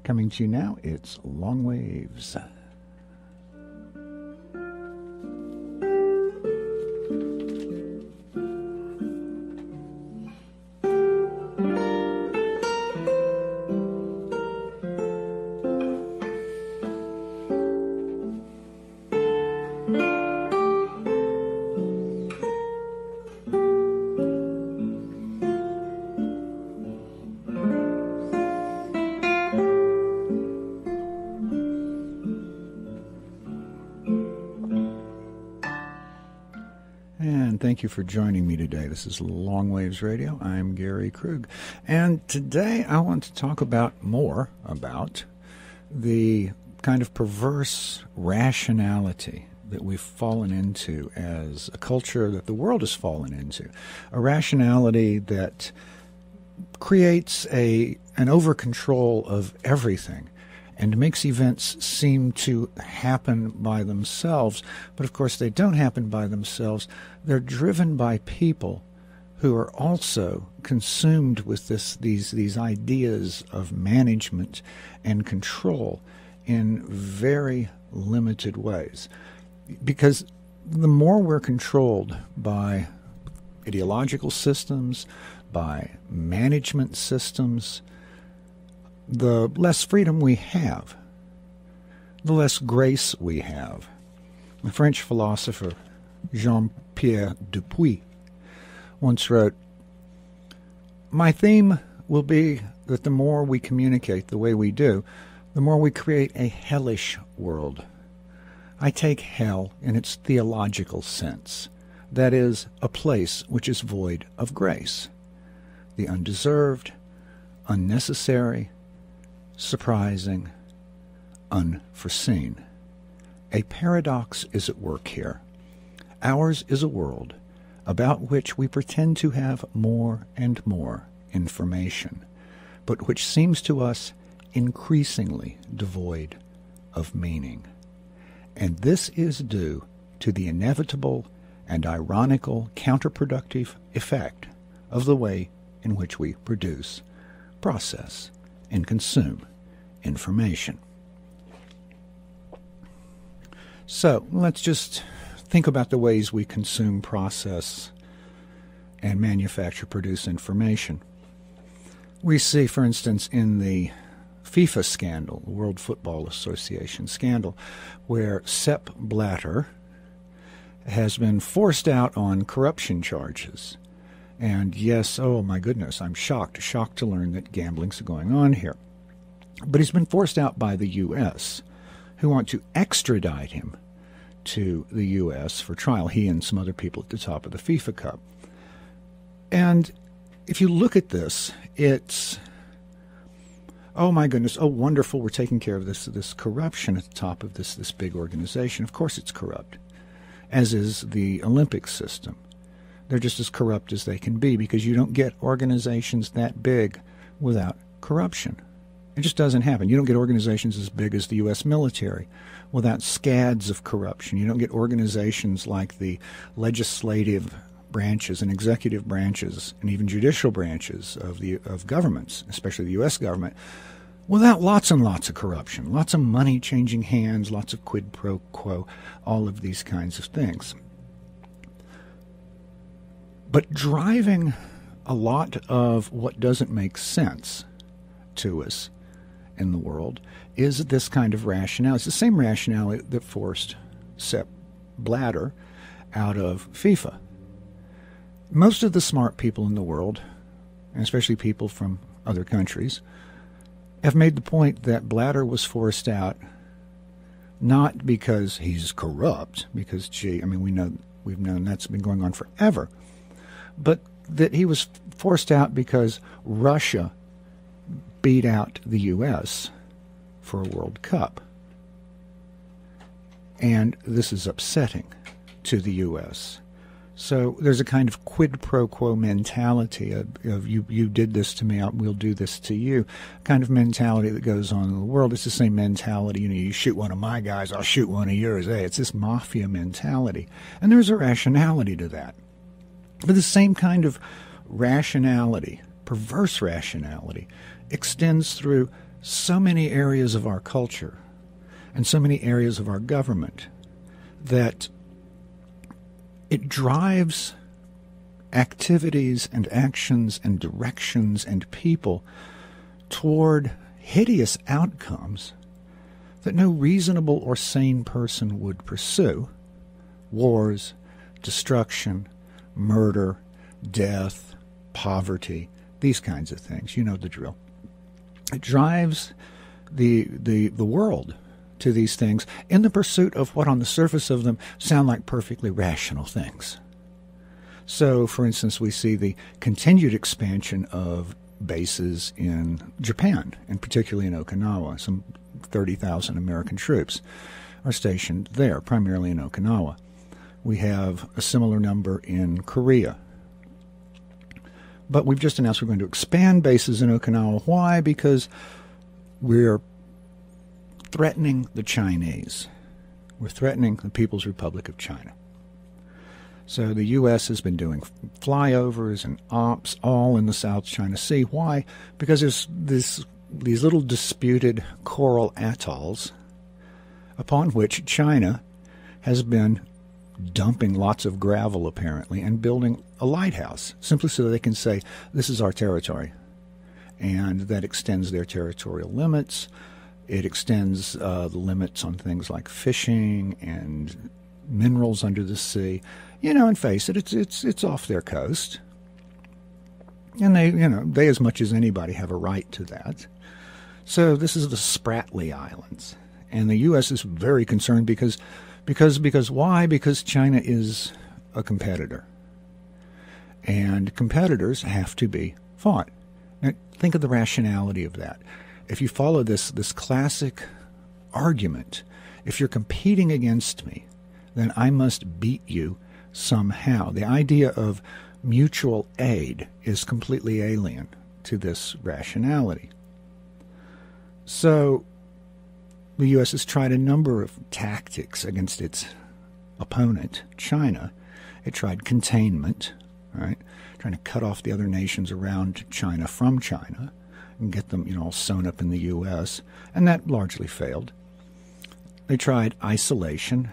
Coming to you now, it's Long Waves. Thank you for joining me today. This is Long Waves Radio. I'm Gary Krug. And today I want to talk more about the kind of perverse rationality that we've fallen into as a culture, that the world has fallen into. A rationality that creates an over-control of everything and makes events seem to happen by themselves. But of course they don't happen by themselves. They're driven by people who are also consumed with these ideas of management and control in very limited ways. Because the more we're controlled by ideological systems, by management systems, the less freedom we have, the less grace we have. The French philosopher Jean-Pierre Dupuy once wrote, "My theme will be that the more we communicate the way we do, the more we create a hellish world. I take hell in its theological sense, that is, a place which is void of grace, the undeserved, unnecessary, surprising, unforeseen. A paradox is at work here. Ours is a world about which we pretend to have more and more information, but which seems to us increasingly devoid of meaning. And this is due to the inevitable and ironical counterproductive effect of the way in which we produce, process, and consume information." So let's just think about the ways we consume, process, and manufacture, produce information. We see, for instance, in the FIFA scandal, the World Football Association scandal, where Sepp Blatter has been forced out on corruption charges. And yes, oh my goodness, I'm shocked to learn that gambling's going on here. But he's been forced out by the U.S., who want to extradite him to the U.S. for trial, he and some other people at the top of the FIFA Cup. And if you look at this, it's, oh my goodness, oh wonderful, we're taking care of this corruption at the top of this big organization. Of course it's corrupt, as is the Olympic system. They're just as corrupt as they can be, because you don't get organizations that big without corruption. It just doesn't happen. You don't get organizations as big as the U.S. military without scads of corruption. You don't get organizations like the legislative branches and executive branches and even judicial branches of governments, especially the U.S. government, without lots and lots of corruption, lots of money changing hands, lots of quid pro quo, all of these kinds of things. But driving a lot of what doesn't make sense to us in the world is this kind of rationale. It's the same rationale that forced Sepp Blatter out of FIFA. Most of the smart people in the world, and especially people from other countries, have made the point that Blatter was forced out not because he's corrupt, because, we've known that's been going on forever, but that he was forced out because Russia beat out the U.S. for a World Cup. And this is upsetting to the U.S. So there's a kind of quid pro quo mentality of you did this to me, we'll do this to you, kind of mentality that goes on in the world. It's the same mentality, you shoot one of my guys, I'll shoot one of yours. Hey, it's this mafia mentality. And there's a rationality to that. But the same kind of rationality, perverse rationality, extends through so many areas of our culture and so many areas of our government that it drives activities and actions and directions and people toward hideous outcomes that no reasonable or sane person would pursue. Wars, destruction, murder, death, poverty, these kinds of things. You know the drill. It drives the world to these things in the pursuit of what on the surface of them sound like perfectly rational things. So, for instance, we see the continued expansion of bases in Japan, and particularly in Okinawa. Some 30,000 American troops are stationed there, primarily in Okinawa. We have a similar number in Korea. But we've just announced we're going to expand bases in Okinawa. Why? Because we're threatening the Chinese. We're threatening the People's Republic of China. So the U.S. has been doing flyovers and ops all in the South China Sea. Why? Because there's these little disputed coral atolls upon which China has been dumping lots of gravel, apparently, and building a lighthouse, simply so that they can say, this is our territory. And that extends their territorial limits. It extends the limits on things like fishing and minerals under the sea. And face it, it's off their coast. And they as much as anybody have a right to that. So this is the Spratly Islands. And the U.S. is very concerned because why? Because China is a competitor. And competitors have to be fought. Now, think of the rationality of that. If you follow this classic argument, if you're competing against me, then I must beat you somehow. The idea of mutual aid is completely alien to this rationality. So the U.S. has tried a number of tactics against its opponent, China. It tried containment, right? Trying to cut off the other nations around China from China and get them, all sewn up in the U.S., and that largely failed. They tried isolation,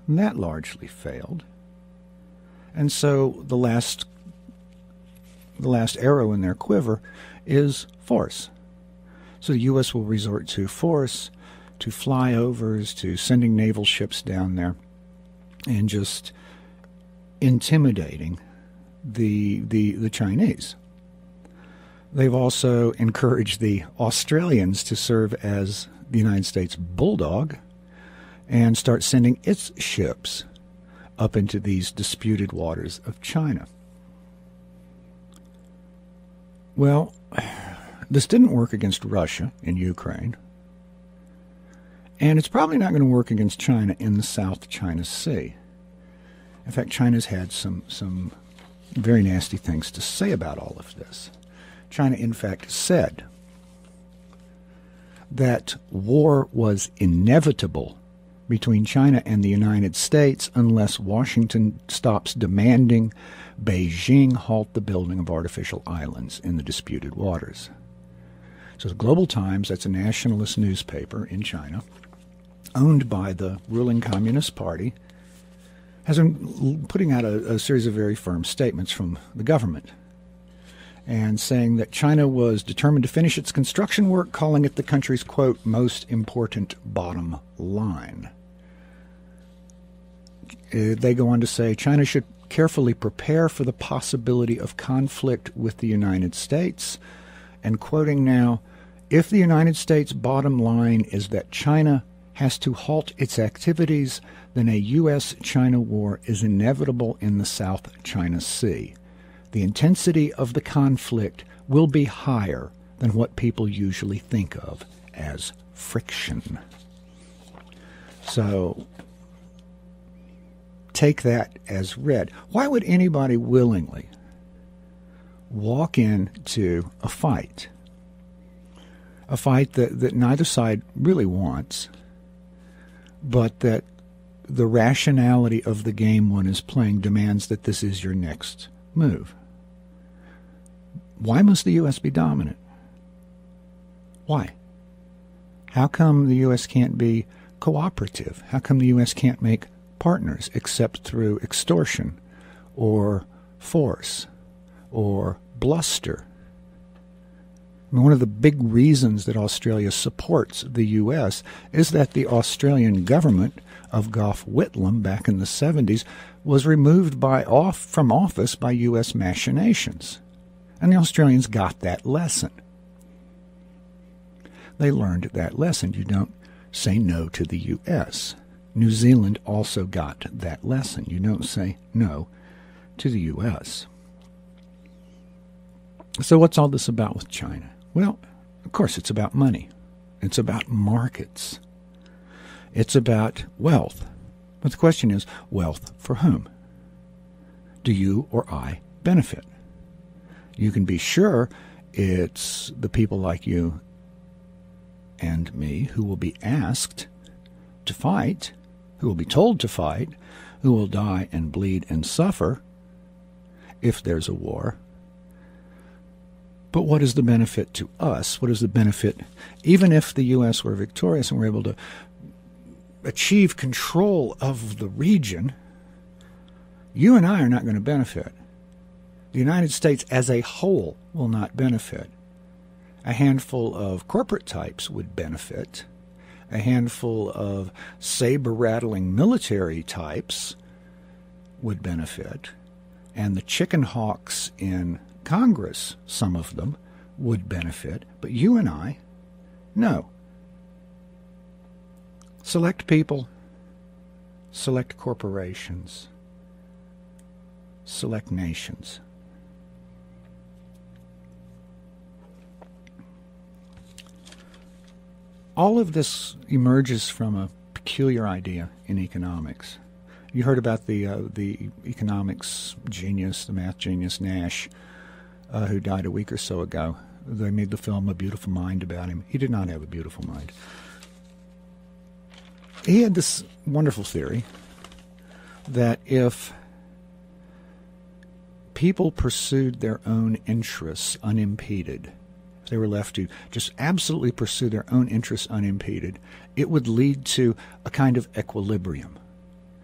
and that largely failed. And so the last arrow in their quiver is force. So the U.S. will resort to force, to flyovers, to sending naval ships down there, and just intimidating the Chinese. They've also encouraged the Australians to serve as the United States bulldog and start sending its ships up into these disputed waters of China. Well, this didn't work against Russia in Ukraine, and it's probably not going to work against China in the South China Sea. In fact, China's had some very nasty things to say about all of this. China, in fact, said that war was inevitable between China and the United States unless Washington stops demanding Beijing halt the building of artificial islands in the disputed waters. So the Global Times, that's a nationalist newspaper in China, owned by the ruling Communist Party, has been putting out a series of very firm statements from the government and saying that China was determined to finish its construction work, calling it the country's, quote, most important bottom line. They go on to say China should carefully prepare for the possibility of conflict with the United States. And quoting now, if the United States' bottom line is that China has to halt its activities, then a U.S.-China war is inevitable in the South China Sea. The intensity of the conflict will be higher than what people usually think of as friction. So take that as read. Why would anybody willingly walk into a fight that neither side really wants, but that the rationality of the game one is playing demands that this is your next move? Why must the U.S. be dominant? Why? How come the U.S. can't be cooperative? How come the U.S. can't make partners except through extortion or force or bluster? I mean, one of the big reasons that Australia supports the U.S. is that the Australian government of Gough Whitlam back in the 70s was removed from office by U.S. machinations. And the Australians got that lesson. They learned that lesson. You don't say no to the U.S. New Zealand also got that lesson. You don't say no to the U.S. So what's all this about with China? Well, of course, it's about money. It's about markets. It's about wealth. But the question is, wealth for whom? Do you or I benefit? You can be sure it's the people like you and me who will be asked to fight, who will be told to fight, who will die and bleed and suffer if there's a war. But what is the benefit to us? What is the benefit, even if the U.S. were victorious and were able to achieve control of the region? You and I are not going to benefit. The United States as a whole will not benefit. A handful of corporate types would benefit. A handful of saber-rattling military types would benefit. And the chicken hawks in Congress, some of them, would benefit. But you and I, no. Select people, select corporations, select nations. All of this emerges from a peculiar idea in economics. You heard about the economics genius, the math genius Nash, who died a week or so ago. They made the film A Beautiful Mind about him. He did not have a beautiful mind. He had this wonderful theory that if people pursued their own interests unimpeded, if they were left to just absolutely pursue their own interests unimpeded, it would lead to a kind of equilibrium.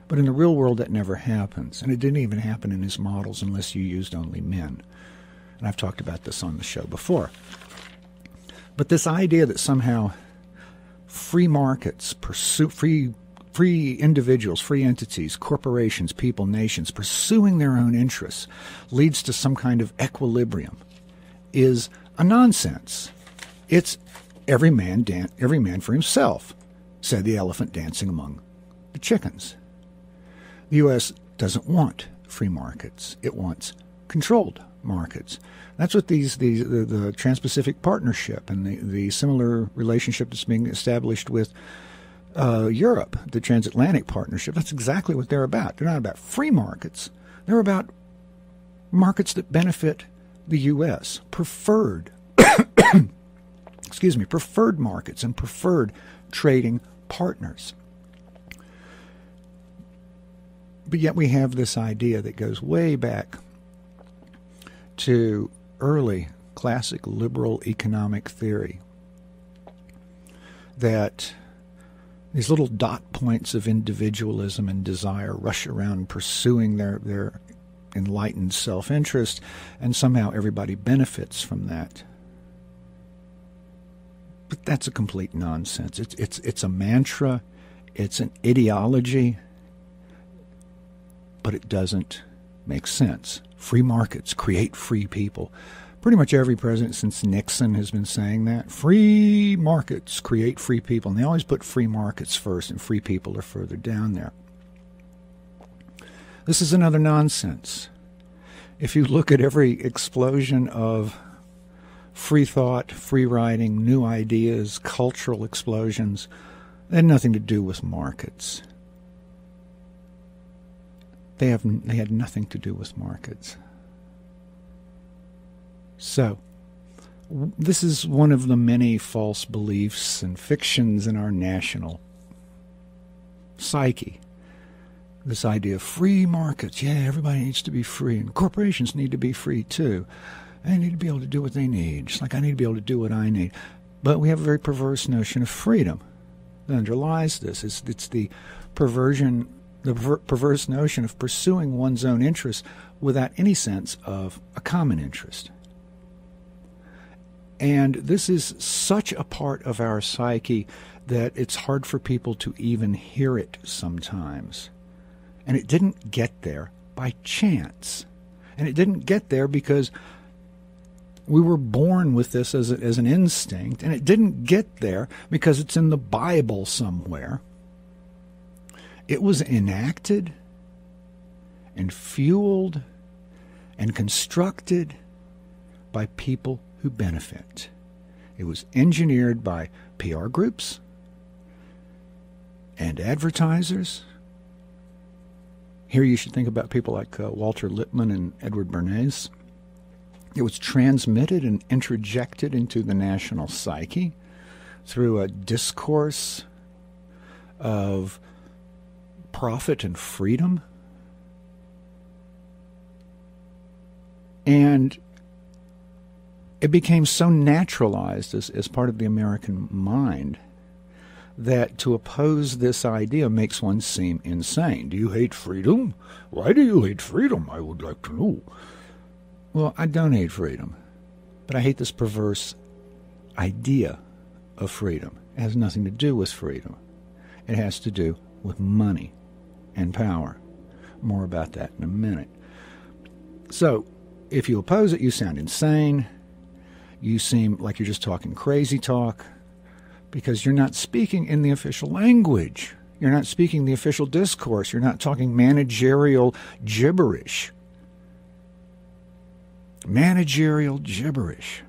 But in the real world, that never happens. And it didn't even happen in his models unless you used only men. And I've talked about this on the show before. But this idea that somehow free markets, free individuals, free entities, corporations, people, nations, pursuing their own interests leads to some kind of equilibrium is a nonsense. It's every man for himself, said the elephant dancing among the chickens. The U.S. doesn't want free markets. It wants controlled markets. That's what the Trans-Pacific Partnership and the similar relationship that's being established with Europe, the Transatlantic Partnership, that's exactly what they're about. They're not about free markets. They're about markets that benefit the U.S., preferred preferred markets and preferred trading partners. But yet we have this idea that goes way back to early classic liberal economic theory that these little dot points of individualism and desire rush around pursuing their enlightened self-interest, and somehow everybody benefits from that. But that's a complete nonsense. It's a mantra, it's an ideology, but it doesn't make sense. Free markets create free people. Pretty much every president since Nixon has been saying that. Free markets create free people. And they always put free markets first, and free people are further down there. This is another nonsense. If you look at every explosion of free thought, free writing, new ideas, cultural explosions, they had nothing to do with markets. They had nothing to do with markets. So, this is one of the many false beliefs and fictions in our national psyche. This idea of free markets. Yeah, everybody needs to be free, and corporations need to be free too. They need to be able to do what they need, just like I need to be able to do what I need. But we have a very perverse notion of freedom that underlies this. It's the perversion, perverse notion of pursuing one's own interests without any sense of a common interest. And this is such a part of our psyche that it's hard for people to even hear it sometimes. And it didn't get there by chance. And it didn't get there because we were born with this as an instinct. And it didn't get there because it's in the Bible somewhere. It was enacted and fueled and constructed by people who benefit. It was engineered by PR groups and advertisers. Here you should think about people like Walter Lippmann and Edward Bernays. It was transmitted and introjected into the national psyche through a discourse of profit and freedom. And it became so naturalized as part of the American mind that to oppose this idea makes one seem insane. Do you hate freedom? Why do you hate freedom? I would like to know. Well, I don't hate freedom, but I hate this perverse idea of freedom. It has nothing to do with freedom. It has to do with money and power. More about that in a minute. So, if you oppose it, you sound insane. You seem like you're just talking crazy talk because you're not speaking in the official language. You're not speaking the official discourse. You're not talking managerial gibberish. Managerial gibberish.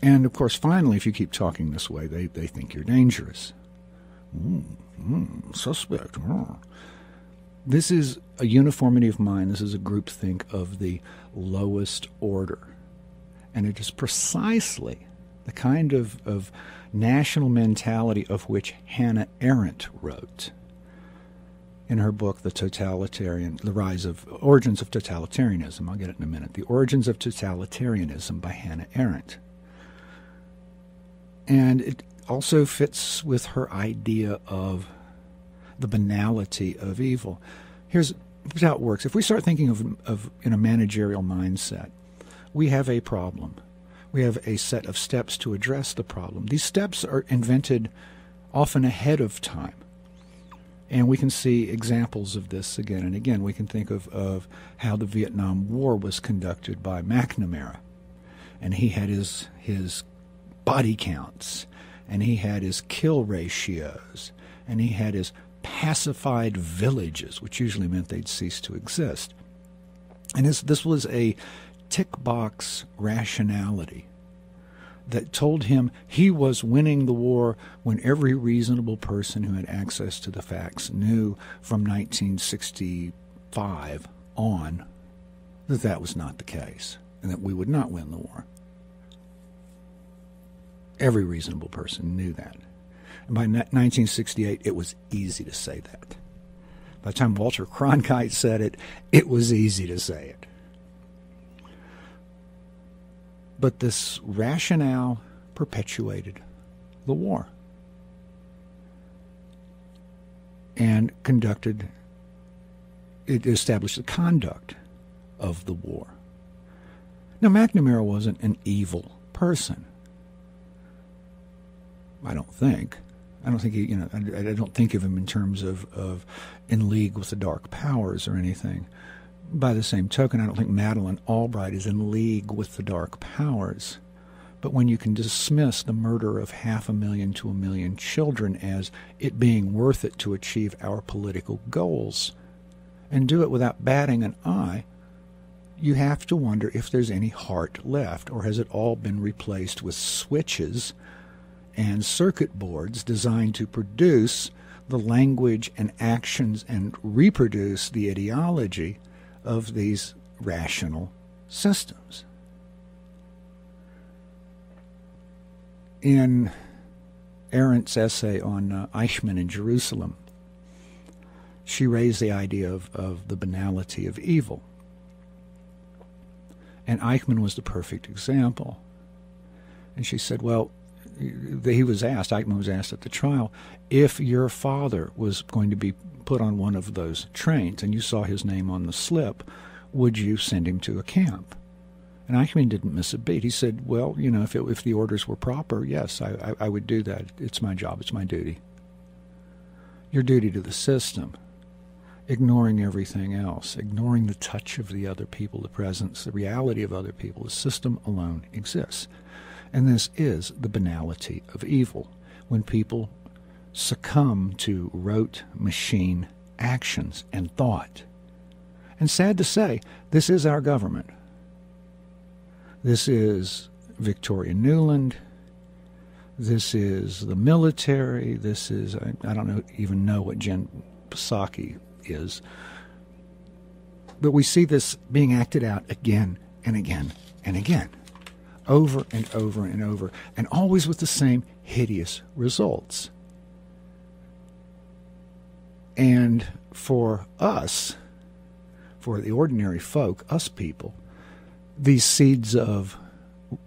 And, of course, finally, if you keep talking this way, they think you're dangerous. Suspect. This is a uniformity of mind. This is a groupthink of the lowest order. And it is precisely the kind of national mentality of which Hannah Arendt wrote in her book, Origins of Totalitarianism. I'll get it in a minute. The Origins of Totalitarianism by Hannah Arendt. And it also fits with her idea of the banality of evil. Here's how it works. If we start thinking of in a managerial mindset, we have a problem. We have a set of steps to address the problem. These steps are invented often ahead of time. And we can see examples of this again and again. We can think of how the Vietnam War was conducted by McNamara. And he had his body counts, and he had his kill ratios, and he had his pacified villages, which usually meant they'd cease to exist. And this was a tick-box rationality that told him he was winning the war when every reasonable person who had access to the facts knew from 1965 on that was not the case and that we would not win the war. Every reasonable person knew that. And by 1968, it was easy to say that. By the time Walter Cronkite said it, it was easy to say it. But this rationale perpetuated the war and it established the conduct of the war. Now, McNamara wasn't an evil person. I don't think. I don't think he, I don't think of him in terms of in league with the dark powers or anything. By the same token, I don't think Madeleine Albright is in league with the dark powers. But when you can dismiss the murder of 500,000 to 1 million children as it being worth it to achieve our political goals, and do it without batting an eye, you have to wonder if there's any heart left, or has it all been replaced with switches and circuit boards designed to produce the language and actions and reproduce the ideology of these rational systems. In Arendt's essay on Eichmann in Jerusalem, she raised the idea of the banality of evil. And Eichmann was the perfect example. And she said, well, he was asked, Eichmann was asked at the trial, if your father was going to be put on one of those trains and you saw his name on the slip, would you send him to a camp? And Eichmann didn't miss a beat. He said, well, if the orders were proper, yes, I would do that. It's my job. It's my duty. Your duty to the system, ignoring everything else, ignoring the touch of the other people, the presence, the reality of other people. The system alone exists. And this is the banality of evil, when people succumb to rote machine actions and thought. And sad to say, this is our government. This is Victoria Nuland. This is the military. This is, I don't even know what Jen Psaki is. But we see this being acted out again and again and again, over and over and over, and always with the same hideous results. And for us, for the ordinary folk, us people, these seeds of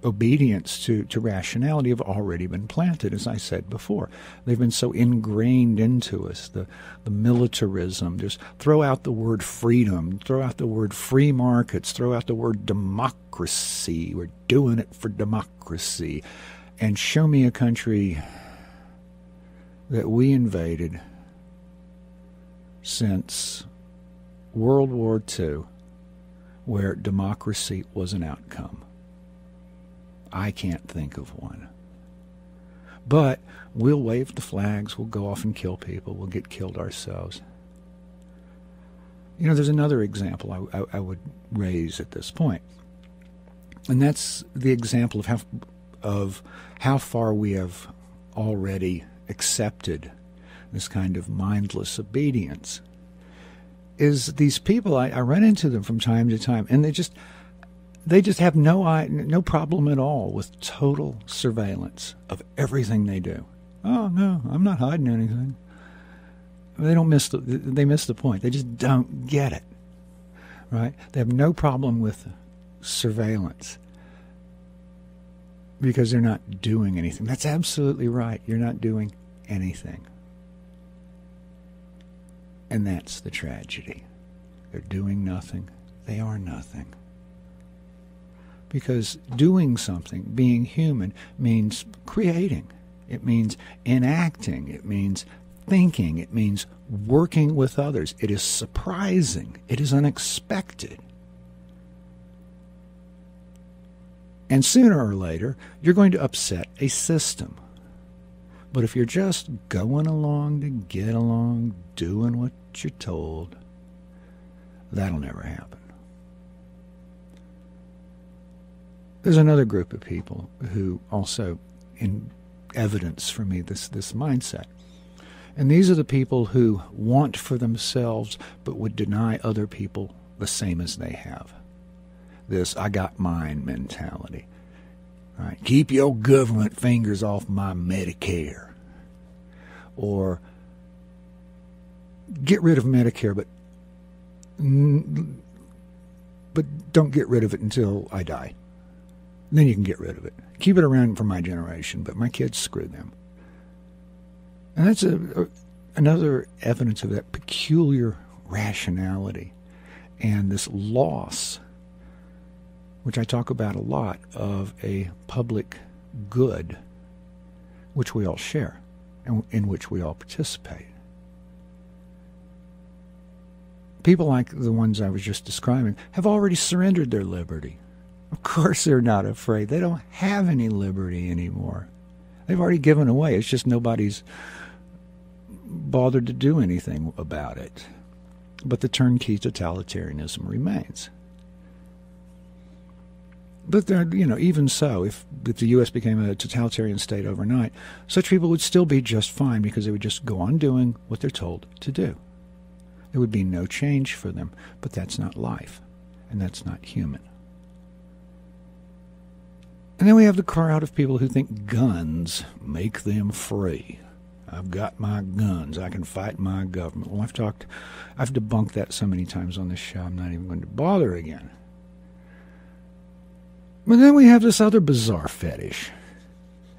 obedience to rationality have already been planted, as I said before. They've been so ingrained into us, the militarism. Just throw out the word freedom, throw out the word free markets, throw out the word democracy. We're doing it for democracy. And show me a country that we invaded since World War II where democracy was an outcome. I can't think of one. But we'll wave the flags, we'll go off and kill people, we'll get killed ourselves. There's another example I would raise at this point, and that's the example of how far we have already accepted this kind of mindless obedience. Is these people, I run into them from time to time, and they just have no problem at all with total surveillance of everything they do. Oh no, I'm not hiding anything. They miss the point. They just don't get it, right? They have no problem with surveillance because they're not doing anything. That's absolutely right. You're not doing anything. And that's the tragedy. They're doing nothing. They are nothing. Because doing something, being human, means creating. It means enacting. It means thinking. It means working with others. It is surprising. It is unexpected. And sooner or later, you're going to upset a system. But if you're just going along to get along, doing what you're told, that'll never happen. There's another group of people who also evidence for me this mindset. And these are the people who want for themselves but would deny other people the same as they have. This I got mine mentality. Right? Keep your government fingers off my Medicare. Or get rid of Medicare, but don't get rid of it until I die. Then you can get rid of it. Keep it around for my generation, but my kids, screw them. And that's another evidence of that peculiar rationality and this loss, which I talk about a lot, of a public good which we all share and in which we all participate. People like the ones I was just describing have already surrendered their liberty. Of course they're not afraid. They don't have any liberty anymore. They've already given away. It's just nobody's bothered to do anything about it. But the turnkey totalitarianism remains. But even so, if the U.S. became a totalitarian state overnight, such people would still be just fine because they would just go on doing what they're told to do. There would be no change for them, but that's not life, and that's not human. And then we have the crowd of people who think guns make them free. I've got my guns. I can fight my government. Well, I've debunked that so many times on this show, I'm not even going to bother again. But then we have this other bizarre fetish.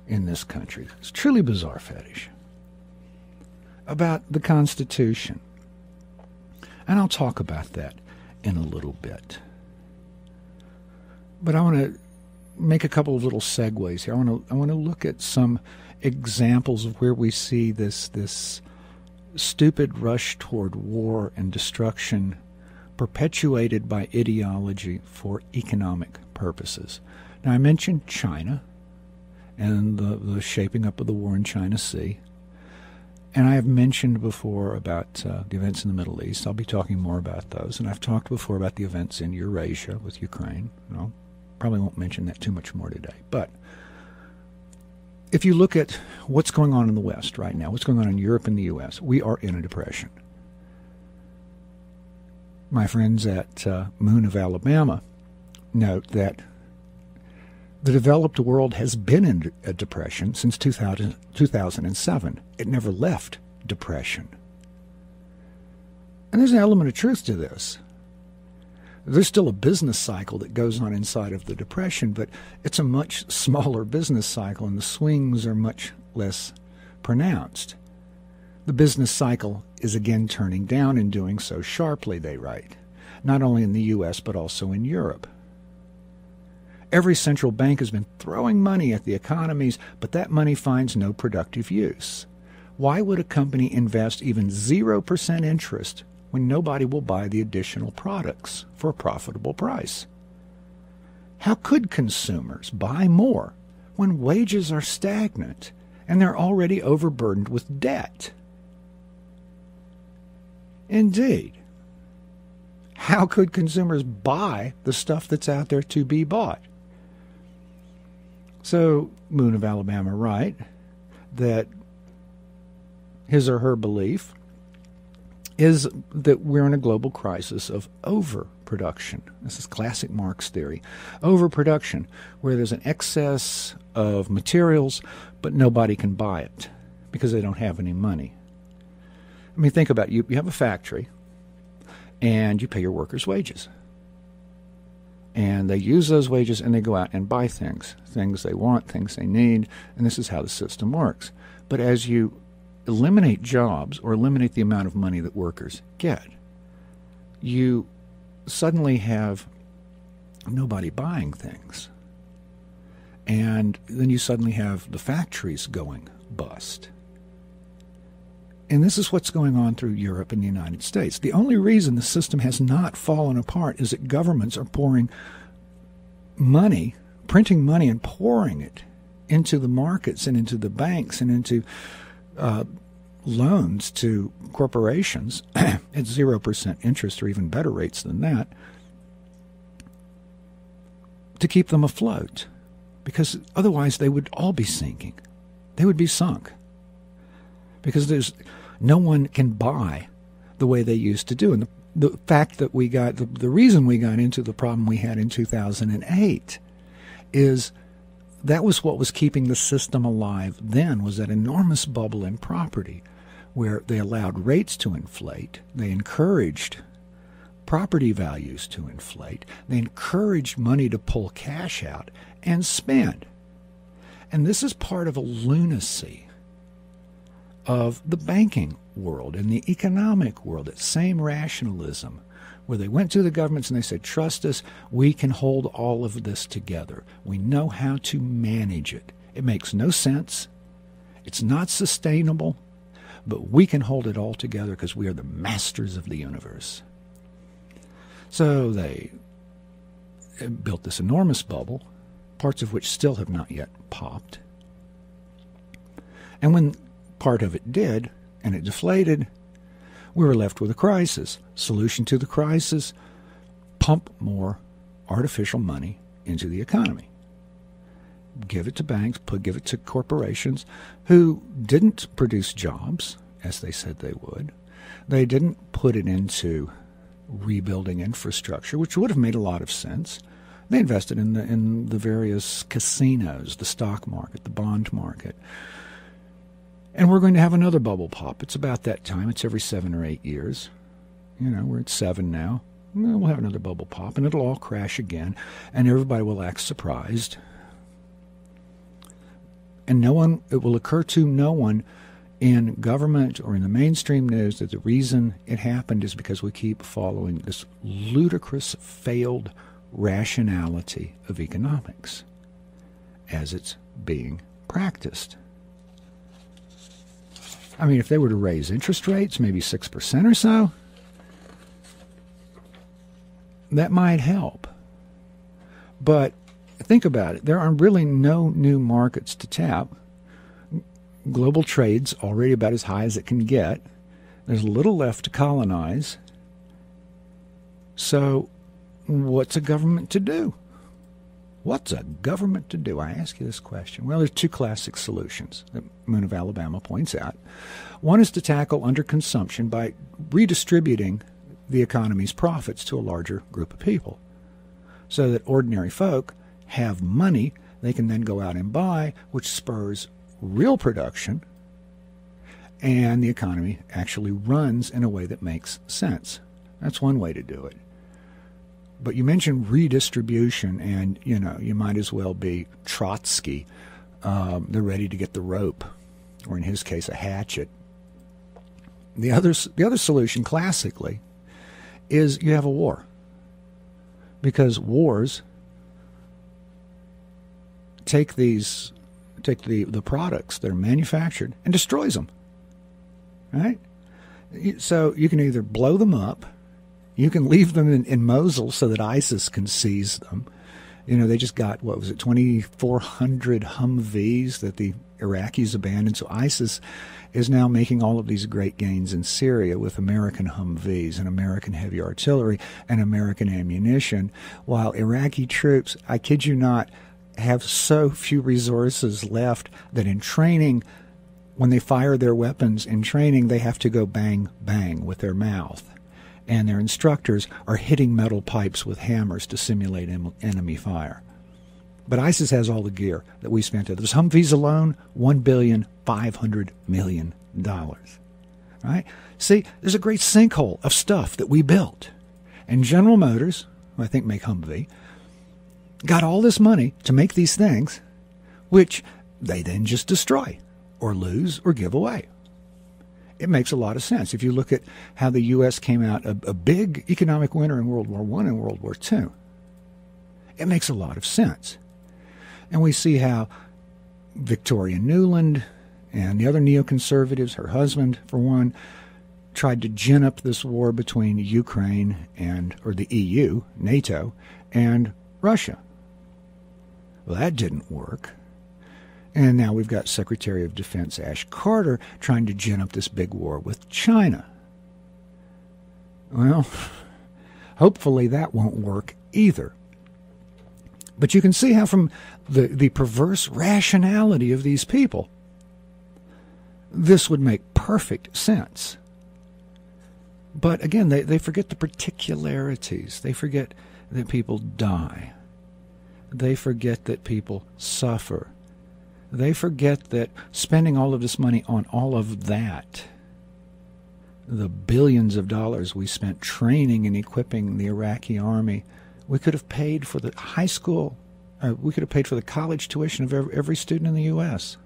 in this country. It's a truly bizarre fetish about the Constitution. And I'll talk about that in a little bit. But I want to make a couple of little segues here. I want to look at some examples of where we see this stupid rush toward war and destruction perpetuated by ideology for economic purposes. Now, I mentioned China and the shaping up of the war in China Sea. And I have mentioned before about the events in the Middle East. I'll be talking more about those. And I've talked before about the events in Eurasia with Ukraine. No, probably won't mention that too much more today. But if you look at what's going on in the West right now, what's going on in Europe and the U.S., we are in a depression. My friends at Moon of Alabama note that the developed world has been in a depression since 2007. It never left depression. And there's an element of truth to this. There's still a business cycle that goes on inside of the depression, but it's a much smaller business cycle, and the swings are much less pronounced. The business cycle is again turning down and doing so sharply, they write, not only in the U.S. but also in Europe. Every central bank has been throwing money at the economies, but that money finds no productive use. Why would a company invest even 0% interest when nobody will buy the additional products for a profitable price? How could consumers buy more when wages are stagnant and they're already overburdened with debt? Indeed. How could consumers buy the stuff that's out there to be bought? So, Moon of Alabama write that his or her belief is that we're in a global crisis of overproduction. This is classic Marx theory. Overproduction, where there's an excess of materials, but nobody can buy it because they don't have any money. I mean, think about it. You have a factory, and you pay your workers wages. And they use those wages and they go out and buy things they want, things they need, and this is how the system works. But as you eliminate jobs or eliminate the amount of money that workers get, you suddenly have nobody buying things. And then you suddenly have the factories going bust. And this is what's going on through Europe and the United States. The only reason the system has not fallen apart is that governments are pouring money, printing money and pouring it into the markets and into the banks and into loans to corporations at 0% interest or even better rates than that to keep them afloat. Because otherwise they would all be sinking. They would be sunk. Because no one can buy the way they used to do. And the fact that the reason we got into the problem we had in 2008 is that was what was keeping the system alive then, was that enormous bubble in property where they allowed rates to inflate. They encouraged property values to inflate. They encouraged money to pull cash out and spend. And this is part of a lunacy of the banking world and the economic world, that same rationalism, where they went to the governments and they said, trust us, we can hold all of this together. We know how to manage it. It makes no sense. It's not sustainable, but we can hold it all together because we are the masters of the universe. So they built this enormous bubble, parts of which still have not yet popped. And when part of it did, and it deflated, we were left with a crisis. Solution to the crisis: pump more artificial money into the economy. Give it to banks, give it to corporations who didn't produce jobs, as they said they would. They didn't put it into rebuilding infrastructure, which would have made a lot of sense. They invested in the various casinos, the stock market, the bond market. And we're going to have another bubble pop. It's about that time. It's every 7 or 8 years. We're at 7 now. We'll have another bubble pop, and it'll all crash again, and everybody will act surprised. And it will occur to no one in government or in the mainstream news that the reason it happened is because we keep following this ludicrous, failed rationality of economics as it's being practiced. I mean, if they were to raise interest rates, maybe 6% or so, that might help. But think about it. There are really no new markets to tap. Global trade's already about as high as it can get. There's little left to colonize. So what's a government to do? What's a government to do? I ask you this question. Well, there's two classic solutions that Moon of Alabama points out. One is to tackle underconsumption by redistributing the economy's profits to a larger group of people so that ordinary folk have money they can then go out and buy, which spurs real production, and the economy actually runs in a way that makes sense. That's one way to do it. But you mentioned redistribution, and you might as well be Trotsky. They're ready to get the rope, or in his case, a hatchet. The other solution, classically, is you have a war, because wars take the products that are manufactured and destroys them. Right? So you can either blow them up, you can leave them in Mosul so that ISIS can seize them. They just got, 2,400 Humvees that the Iraqis abandoned. So ISIS is now making all of these great gains in Syria with American Humvees and American heavy artillery and American ammunition, while Iraqi troops, I kid you not, have so few resources left that in training, when they fire their weapons in training, they have to go bang, bang with their mouth. And their instructors are hitting metal pipes with hammers to simulate enemy fire. But ISIS has all the gear that we spent. Those Humvees alone, $1.5 billion. Right? See, there's a great sinkhole of stuff that we built. And General Motors, who I think make Humvee, got all this money to make these things, which they then just destroy or lose or give away. It makes a lot of sense. If you look at how the U.S. came out a big economic winner in World War I and World War II, it makes a lot of sense. And we see how Victoria Nuland and the other neoconservatives, her husband for one, tried to gin up this war between Ukraine or the EU, NATO, and Russia. Well, that didn't work. And now we've got Secretary of Defense Ash Carter trying to gin up this big war with China. Well, hopefully that won't work either. But you can see how from the perverse rationality of these people, this would make perfect sense. But again, they forget the particularities. They forget that people die. They forget that people suffer. They forget that spending all of this money on all of that, the billions of dollars we spent training and equipping the Iraqi army, we could have paid for the high school, we could have paid for the college tuition of every student in the U.S.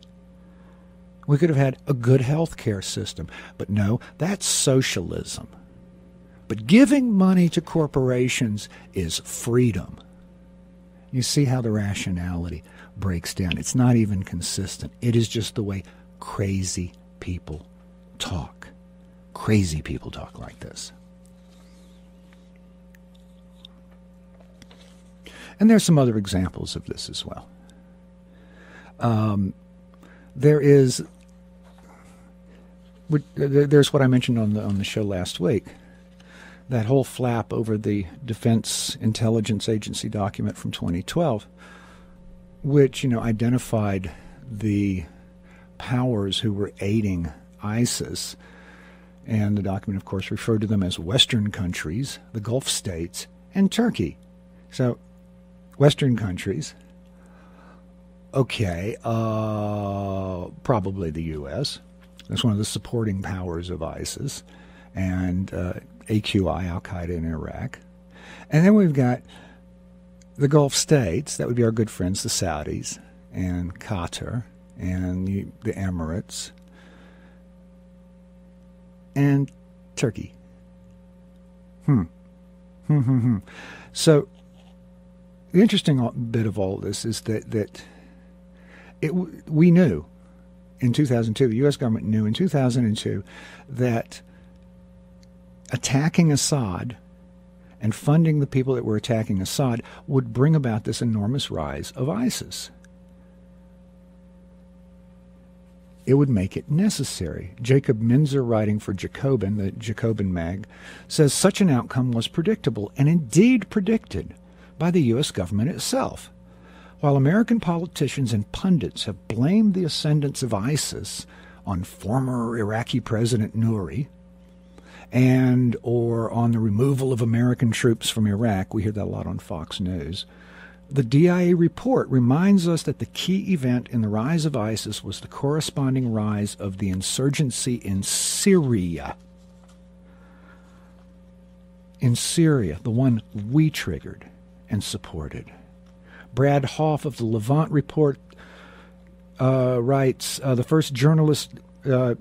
We could have had a good health care system. But no, that's socialism. But giving money to corporations is freedom. You see how the rationality breaks down. It's not even consistent. It is just the way crazy people talk. Crazy people talk like this. And there's some other examples of this as well. There's what I mentioned on the show last week. That whole flap over the Defense Intelligence Agency document from 2012, which identified the powers who were aiding ISIS, and the document, of course, referred to them as Western countries, the Gulf states, and Turkey. So, Western countries, okay, probably the U.S. That's one of the supporting powers of ISIS, and AQI, Al-Qaeda in Iraq. And then we've got the Gulf states, that would be our good friends, the Saudis and Qatar, and the Emirates, and Turkey. So the interesting bit of all this is that we knew in 2002, the U.S. government knew in 2002 that attacking Assad and funding the people that were attacking Assad would bring about this enormous rise of ISIS. It would make it necessary. Jacob Minzer, writing for Jacobin, the Jacobin mag, says such an outcome was predictable, and indeed predicted by the U.S. government itself. While American politicians and pundits have blamed the ascendance of ISIS on former Iraqi President Nouri and or on the removal of American troops from Iraq, we hear that a lot on Fox News, the DIA report reminds us that the key event in the rise of ISIS was the corresponding rise of the insurgency in Syria. In Syria, the one we triggered and supported. Brad Hoff of the Levant Report writes, the first journalist, Brad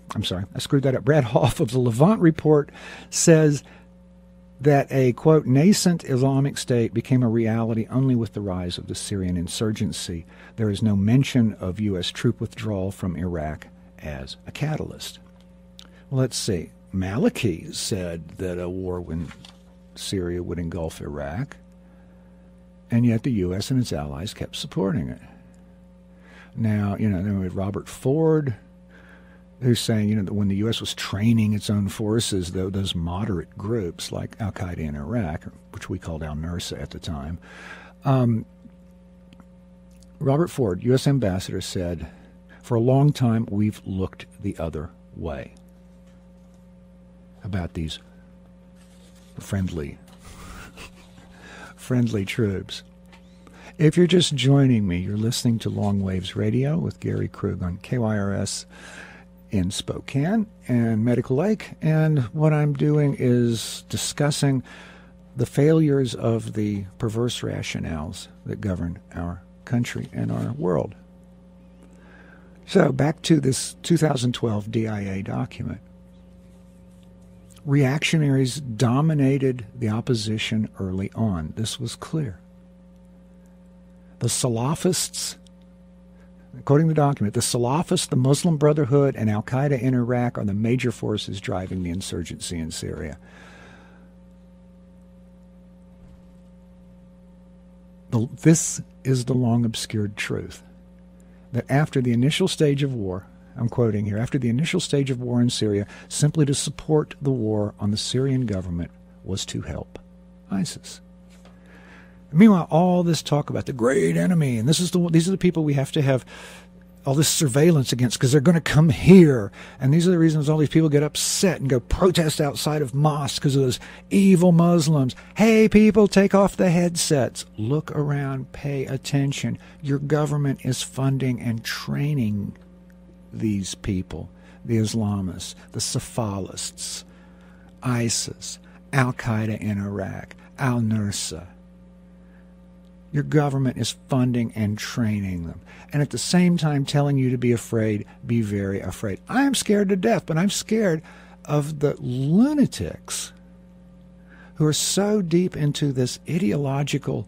Hoff of the Levant Report says that a, quote, nascent Islamic State became a reality only with the rise of the Syrian insurgency. There is no mention of U.S. troop withdrawal from Iraq as a catalyst. Well, let's see. Maliki said that a war in Syria would engulf Iraq, and yet the U.S. and its allies kept supporting it. Now, then we had Robert Ford, who's saying, that when the U.S. was training its own forces, those moderate groups like Al-Qaeda in Iraq, which we called al-Nusra at the time, Robert Ford, U.S. ambassador, said, for a long time we've looked the other way about these friendly troops. If you're just joining me, you're listening to Long Waves Radio with Gary Krug on KYRS in Spokane and Medical Lake, and what I'm doing is discussing the failures of the perverse rationales that govern our country and our world. So back to this 2012 DIA document. Reactionaries dominated the opposition early on. This was clear. The Salafists, according to the document, the Salafists, the Muslim Brotherhood, and Al-Qaeda in Iraq are the major forces driving the insurgency in Syria. This is the long-obscured truth, that after the initial stage of war, I'm quoting here, after the initial stage of war in Syria, simply to support the war on the Syrian government was to help ISIS. Meanwhile, all this talk about the great enemy, and these are the people we have to have all this surveillance against because they're going to come here. And these are the reasons all these people get upset and go protest outside of mosques because of those evil Muslims. Hey, people, take off the headsets. Look around. Pay attention. Your government is funding and training these people, the Islamists, the Cephalists, ISIS, Al-Qaeda in Iraq, al-Nusra. Your government is funding and training them. And at the same time telling you to be afraid, be very afraid. I am scared to death, but I'm scared of the lunatics who are so deep into this ideological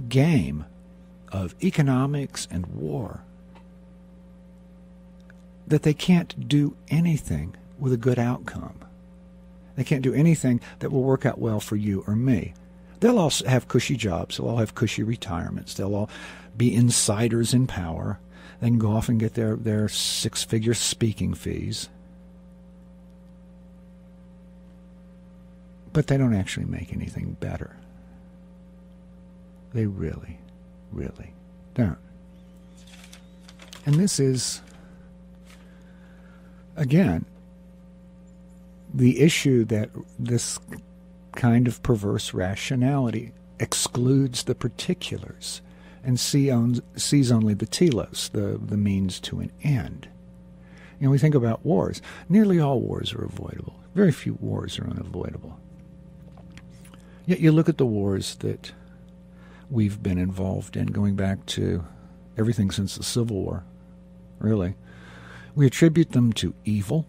game of economics and war that they can't do anything with a good outcome. They can't do anything that will work out well for you or me. They'll all have cushy jobs. They'll all have cushy retirements. They'll all be insiders in power. They can go off and get their six-figure speaking fees. But they don't actually make anything better. They really, really don't. And this is, again, the issue that this kind of perverse rationality excludes the particulars and sees only the telos, the means to an end. We think about wars. Nearly all wars are avoidable. Very few wars are unavoidable. Yet you look at the wars that we've been involved in, going back to everything since the Civil War really. We attribute them to evil,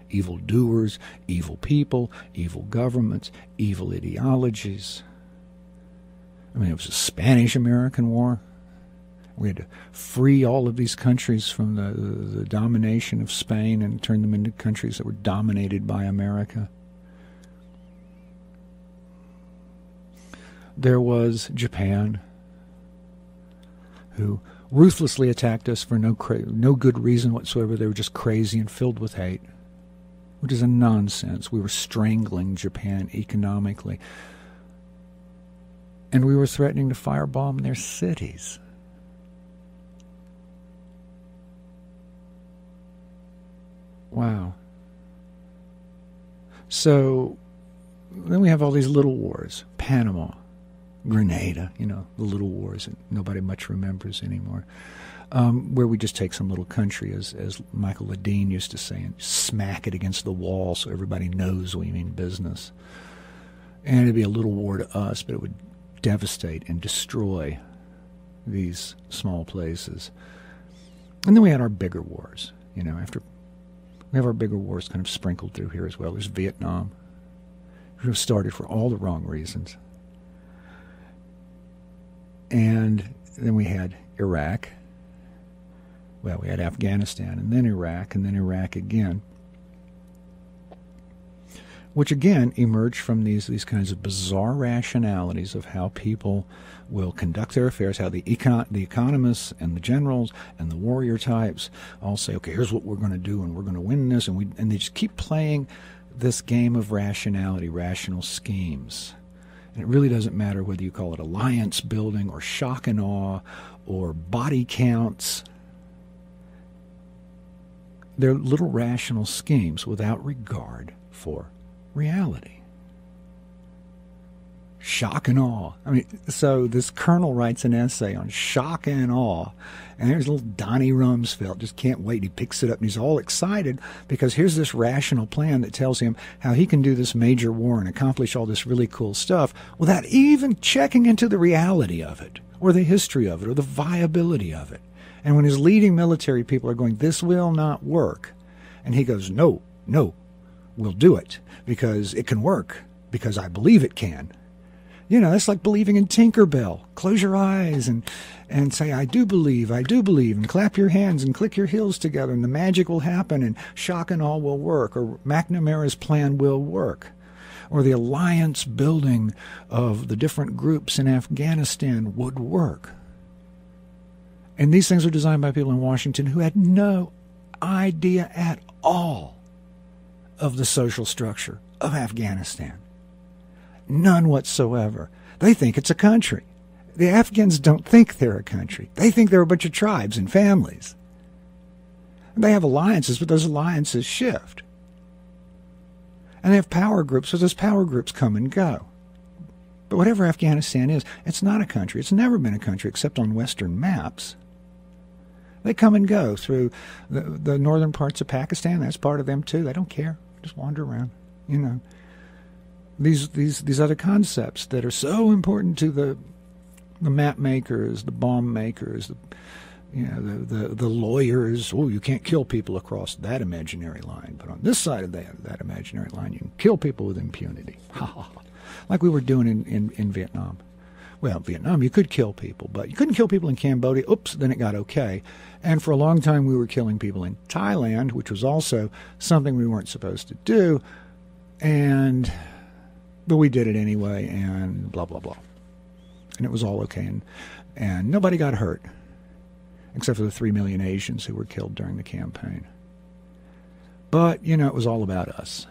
evil doers, evil people, evil governments, evil ideologies. I mean, it was a Spanish-American War. We had to free all of these countries from the domination of Spain and turn them into countries that were dominated by America. There was Japan, who ruthlessly attacked us for no good reason whatsoever. They were just crazy and filled with hate, which is a nonsense. We were strangling Japan economically, and we were threatening to firebomb their cities. Wow. So then we have all these little wars. Panama, Grenada, the little wars that nobody much remembers anymore, where we just take some little country, as Michael Ledeen used to say, and smack it against the wall so everybody knows we mean business. And it'd be a little war to us, but it would devastate and destroy these small places. And then we had our bigger wars, after we have our bigger wars kind of sprinkled through here as well. There's Vietnam, which was started for all the wrong reasons. And then we had Iraq. Well, we had Afghanistan, and then Iraq again, which again emerged from these kinds of bizarre rationalities of how people will conduct their affairs, how the economists and the generals and the warrior types all say, okay, here's what we're going to do, and we're going to win this, and they just keep playing this game of rationality, rational schemes. And it really doesn't matter whether you call it alliance building or shock and awe or body counts. They're little rational schemes without regard for reality. Shock and awe. I mean, so this colonel writes an essay on shock and awe, and there's little Donnie Rumsfeld, just can't wait. He picks it up, and he's all excited because here's this rational plan that tells him how he can do this major war and accomplish all this really cool stuff without even checking into the reality of it, or the history of it, or the viability of it. And when his leading military people are going, this will not work, and he goes, no, we'll do it because it can work, because I believe it can. That's like believing in Tinkerbell. Close your eyes and say, I do believe, and clap your hands and click your heels together, and the magic will happen, and shock and awe will work, or McNamara's plan will work, or the alliance building of the different groups in Afghanistan would work. And these things are designed by people in Washington who had no idea at all of the social structure of Afghanistan. None whatsoever. They think it's a country. The Afghans don't think they're a country. They think they're a bunch of tribes and families. And they have alliances, but those alliances shift. And they have power groups, so those power groups come and go. But whatever Afghanistan is, it's not a country. It's never been a country except on Western maps. They come and go through the northern parts of Pakistan. That's part of them too. They don't care. Just wander around, These other concepts that are so important to the map makers, the bomb makers, the lawyers. Oh, you can't kill people across that imaginary line, but on this side of that imaginary line, you can kill people with impunity. Like we were doing in Vietnam. Well, Vietnam, you could kill people, but you couldn't kill people in Cambodia. Oops, then it got okay. And for a long time, we were killing people in Thailand, which was also something we weren't supposed to do. But we did it anyway, and blah, blah, blah. And it was all okay, and nobody got hurt, except for the 3 million Asians who were killed during the campaign. But, it was all about us.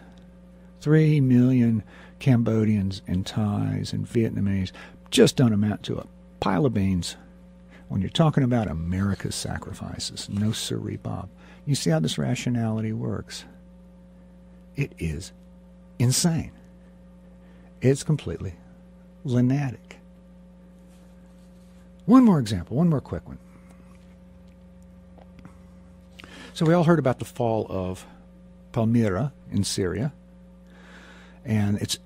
3 million Cambodians and Thais and Vietnamese just don't amount to a pile of beans when you're talking about America's sacrifices. No sirree, Bob. You see how this rationality works? It is insane. It's completely lunatic. One more example, one more quick one. So we all heard about the fall of Palmyra in Syria, and its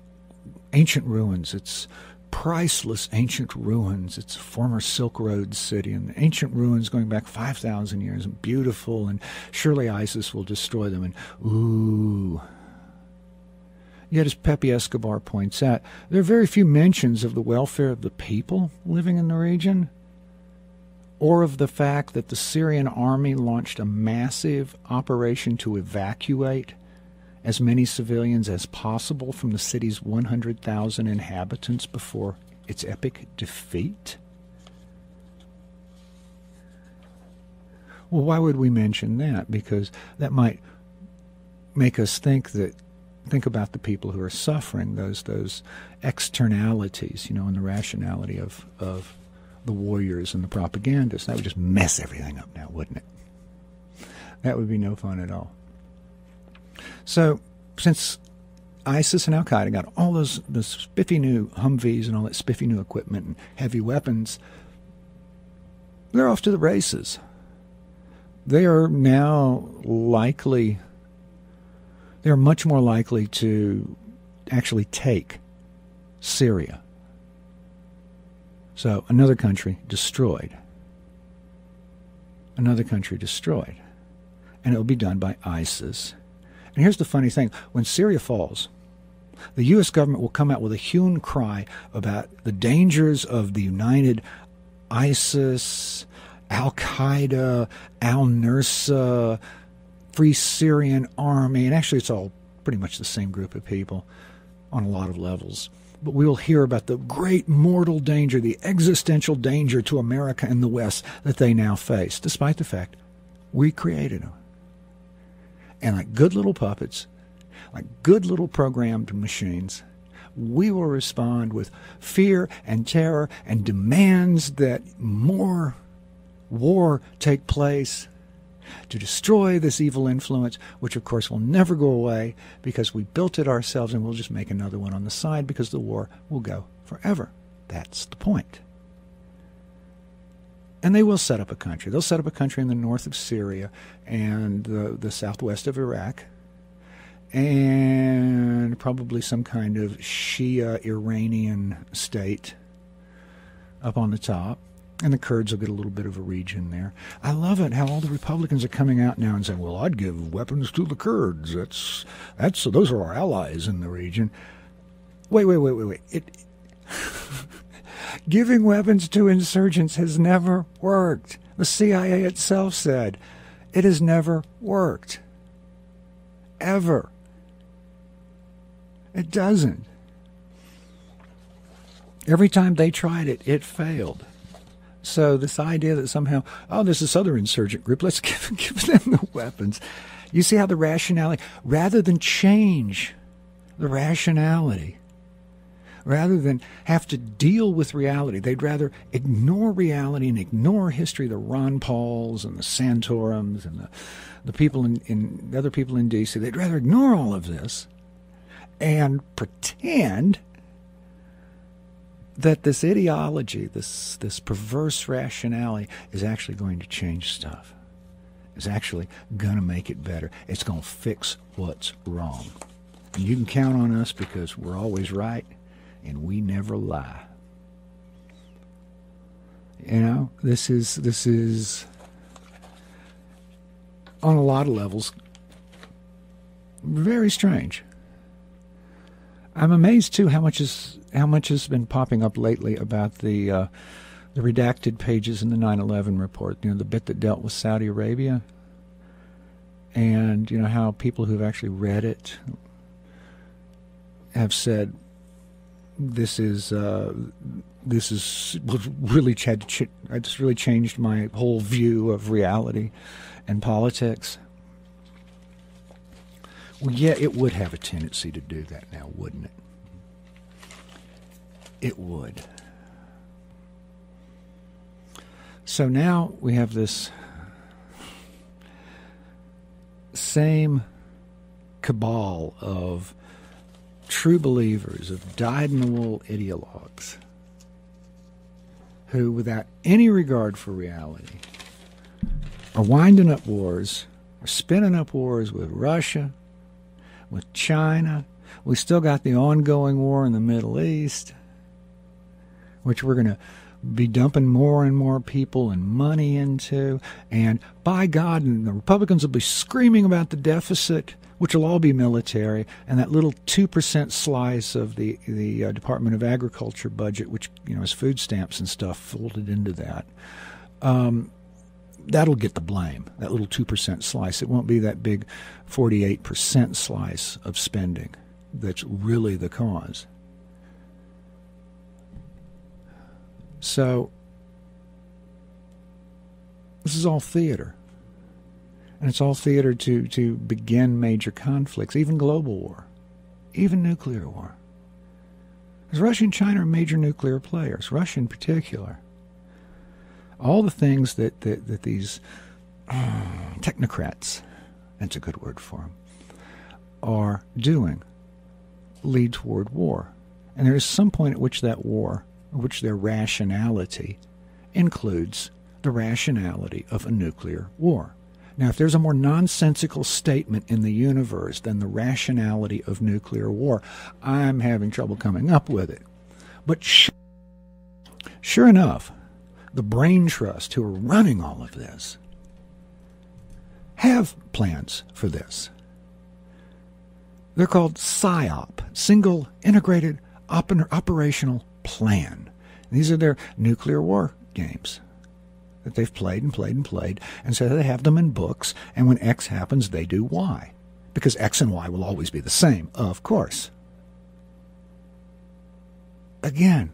ancient ruins, its priceless ancient ruins. It's a former Silk Road city, and the ancient ruins going back 5,000 years, and beautiful, and surely ISIS will destroy them. And ooh. Yet, as Pepe Escobar points out, there are very few mentions of the welfare of the people living in the region, or of the fact that the Syrian army launched a massive operation to evacuate as many civilians as possible from the city's 100,000 inhabitants before its epic defeat. Well, why would we mention that? Because that might make us think about the people who are suffering, those externalities, and the rationality of the warriors and the propagandists. That would just mess everything up now, wouldn't it? That would be no fun at all. So, since ISIS and Al-Qaeda got all the spiffy new Humvees and all that spiffy new equipment and heavy weapons, they're off to the races. They are now they're much more likely to actually take Syria. So, another country destroyed. Another country destroyed. And it will be done by ISIS. And here's the funny thing. When Syria falls, the U.S. government will come out with a hue and cry about the dangers of the united ISIS, Al-Qaeda, Al-Nusra, Free Syrian Army. And actually, it's all pretty much the same group of people on a lot of levels. But we will hear about the great mortal danger, the existential danger to America and the West that they now face, despite the fact we created them. And like good little puppets, like good little programmed machines, we will respond with fear and terror and demands that more war take place to destroy this evil influence, which of course will never go away because we built it ourselves, and we'll just make another one on the side because the war will go forever. That's the point. And they will set up a country. They'll set up a country in the north of Syria and the southwest of Iraq, and probably some kind of Shia Iranian state up on the top. And the Kurds will get a little bit of a region there. I love it how all the Republicans are coming out now and saying, well, I'd give weapons to the Kurds. Those are our allies in the region. Wait. Giving weapons to insurgents has never worked. The CIA itself said it has never worked. Ever. It doesn't. Every time they tried it, it failed. So this idea that somehow, there's this other insurgent group, let's give them the weapons. You see how the rationality, rather than change the rationality, rather than have to deal with reality, they'd rather ignore reality and ignore history, the Ron Pauls and the Santorums and the people in other people in D.C., they'd rather ignore all of this and pretend that this ideology, this perverse rationality is actually going to change stuff. It's actually going to make it better. It's going to fix what's wrong. And you can count on us because we're always right and we never lie. This is on a lot of levels very strange. I'm amazed too how much has been popping up lately about the redacted pages in the 9/11 report. The bit that dealt with Saudi Arabia, and how people who've actually read it have said this really changed my whole view of reality and politics. Well, yeah, it would have a tendency to do that now, wouldn't it? It would. So now we have this same cabal of true believers, of dyed-in-the-wool ideologues, who, without any regard for reality, are winding up wars, are spinning up wars with Russia, with China. We still got the ongoing war in the Middle East. which we're going to be dumping more and more people and money into. And by God, and the Republicans will be screaming about the deficit, which will all be military, and that little 2% slice of the Department of Agriculture budget, which is food stamps and stuff folded into that. That'll get the blame, that little 2% slice. It won't be that big 48% slice of spending that's really the cause. So this is all theater. And it's all theater to begin major conflicts, even global war, even nuclear war. Because Russia and China are major nuclear players, Russia in particular. All the things that these technocrats, that's a good word for them, are doing lead toward war. And there is some point at which that war, which their rationality includes the rationality of a nuclear war. Now, if there's a more nonsensical statement in the universe than the rationality of nuclear war, I'm having trouble coming up with it. But sure enough, the brain trust who are running all of this have plans for this. They're called PSYOP, Single Integrated Operational Plan. These are their nuclear war games that they've played and played and played, and so they have them in books, and when X happens, they do Y. Because X and Y will always be the same, of course. Again,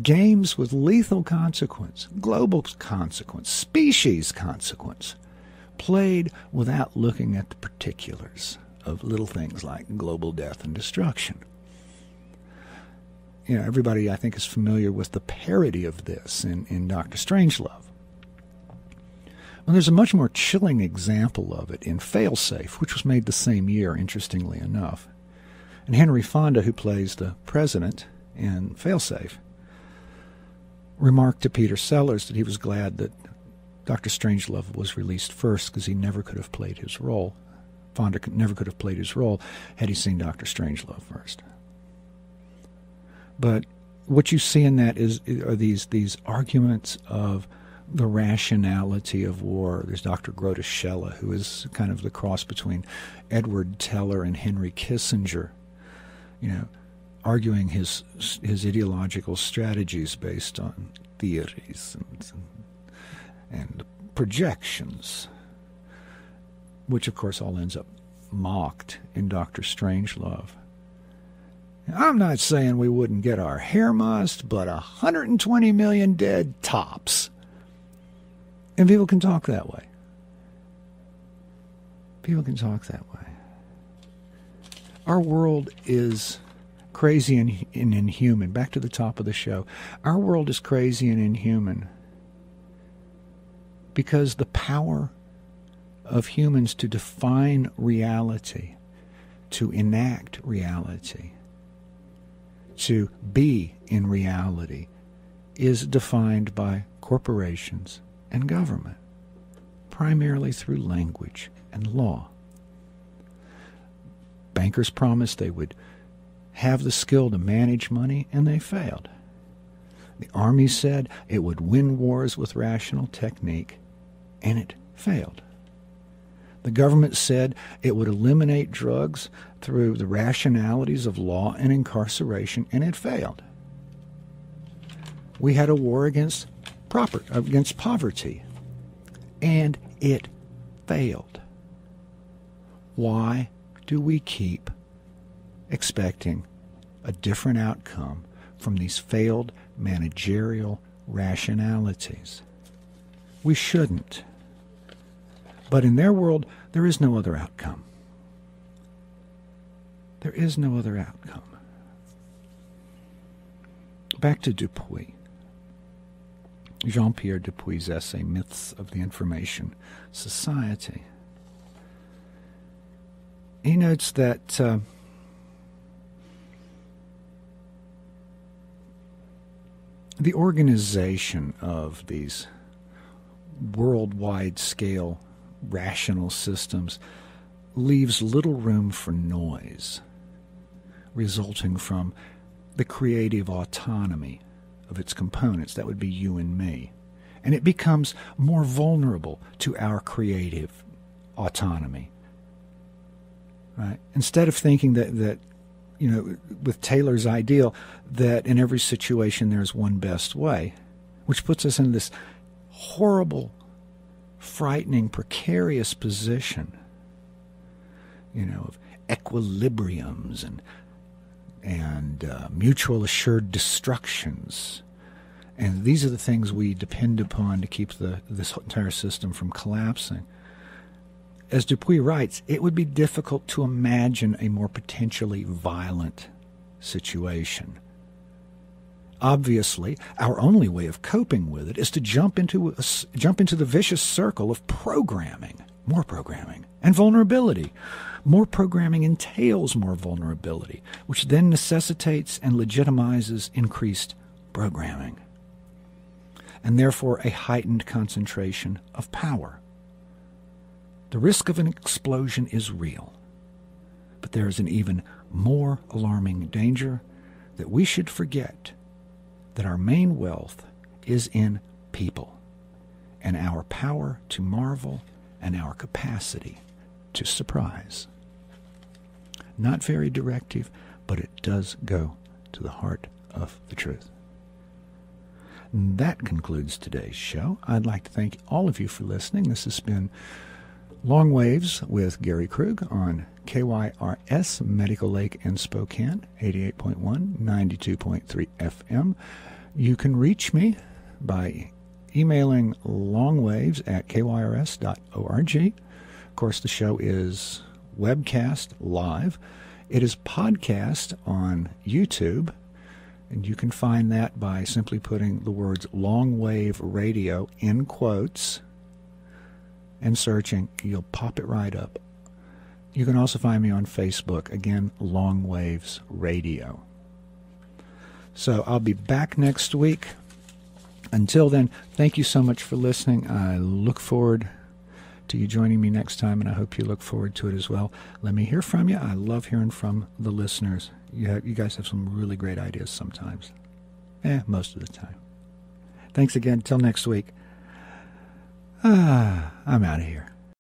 games with lethal consequence, global consequence, species consequence, played without looking at the particulars of little things like global death and destruction. Everybody, I think, is familiar with the parody of this in Dr. Strangelove. Well, there's a much more chilling example of it in Failsafe, which was made the same year, interestingly enough. And Henry Fonda, who plays the president in Failsafe, remarked to Peter Sellers that he was glad that Dr. Strangelove was released first because he never could have played his role. Fonda never could have played his role had he seen Dr. Strangelove first. But what you see in that are these arguments of the rationality of war. There's Dr. Grote Schelle, who is kind of the cross between Edward Teller and Henry Kissinger, arguing his ideological strategies based on theories and projections, which of course all ends up mocked in Dr. Strangelove. I'm not saying we wouldn't get our hair mussed, but 120 million dead tops. And people can talk that way. People can talk that way. Our world is crazy and inhuman. Back to the top of the show. Our world is crazy and inhuman because the power of humans to define reality, to enact reality, to be in reality, is defined by corporations and government, primarily through language and law. Bankers promised they would have the skill to manage money, and they failed. The army said it would win wars with rational technique, and it failed. The government said it would eliminate drugs through the rationalities of law and incarceration, and it failed. We had a war against poverty, and it failed. Why do we keep expecting a different outcome from these failed managerial rationalities? We shouldn't. But in their world, there is no other outcome. There is no other outcome. Back to Dupuy. Jean-Pierre Dupuy's essay, Myths of the Information Society. He notes that the organization of these worldwide scale rational systems leaves little room for noise, resulting from the creative autonomy of its components. That would be you and me. And it becomes more vulnerable to our creative autonomy. Right? Instead of thinking that with Taylor's ideal, that in every situation there's one best way, which puts us in this horrible, frightening, precarious position, of equilibriums and mutual assured destructions. And these are the things we depend upon to keep this entire system from collapsing. As Dupuy writes, it would be difficult to imagine a more potentially violent situation. Obviously, our only way of coping with it is to jump into the vicious circle of programming, more programming, and vulnerability. More programming entails more vulnerability, which then necessitates and legitimizes increased programming, and therefore a heightened concentration of power. The risk of an explosion is real, but there is an even more alarming danger that we should forget that our main wealth is in people and our power to marvel and our capacity to surprise. Not very directive, but it does go to the heart of the truth. And that concludes today's show. I'd like to thank all of you for listening. This has been Long Waves with Gary Krug on KYRS, Medical Lake in Spokane, 88.1, 92.3 FM. You can reach me by emailing longwaves@kyrs.org. Of course, the show is webcast live. It is podcast on YouTube, and you can find that by simply putting the words Long Wave Radio in quotes and searching. You'll pop it right up. You can also find me on Facebook, again, Long Waves Radio. So I'll be back next week. Until then, thank you so much for listening. I look forward to you joining me next time, and I hope you look forward to it as well. Let me hear from you. I love hearing from the listeners. You guys have some really great ideas sometimes. Most of the time. Thanks again. Till next week. I'm out of here.